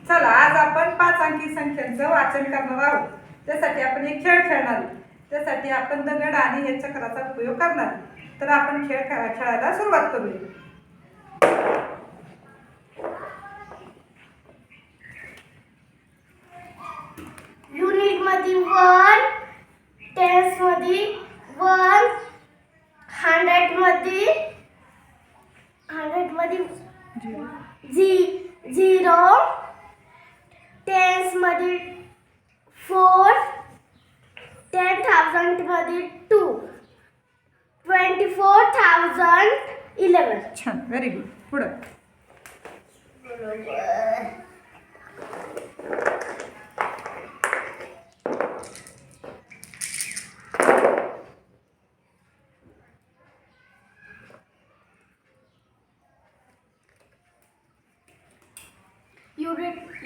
चला आज आपण 5 अंकी संख्यांचं वाचन करणार आहोत. त्यासाठी आपण एक खेळ खेळणार आहोत. त्यासाठी आपण दगड आणि या चक्राचा उपयोग करणार आहोत. तर आपण खेळ खेळायला सुरुवात करूया. युनिट मध्ये 1, टेन्स मध्ये 1, 100 मध्ये 0, टेन्स मध्ये 4, 10,000 मध्ये 2, 24,000 11. छान, व्हेरी गुड. पुढे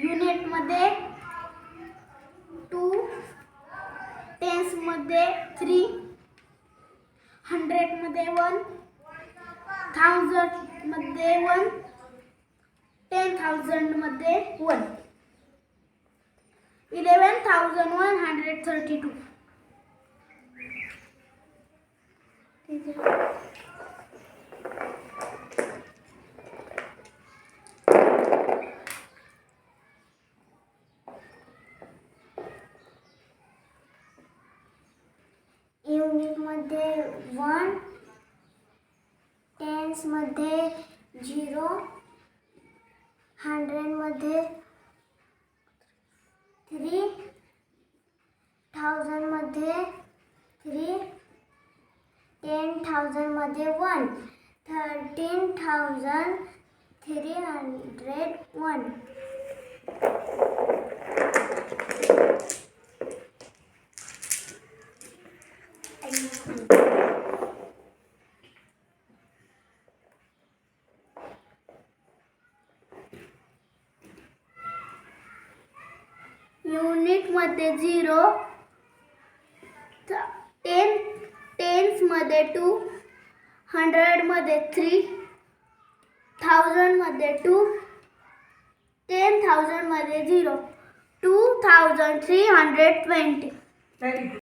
युनिट मध्ये 2, टेन्स मध्ये 3, 100 मध्ये 1, 1000 मध्ये 1, 10,000 मध्ये 1, 11,132. युनिट मध्ये 1, टेन्स मध्ये 0, 100 मध्ये 3, 1000 मध्ये 3, 10,000 मध्ये 1, 13,301. युनिट मध्ये 0, टेन्स मध्ये 2, 100 मध्ये 3, 1000 मध्ये 2, 10,000 मध्ये 0, 2,320. Very good.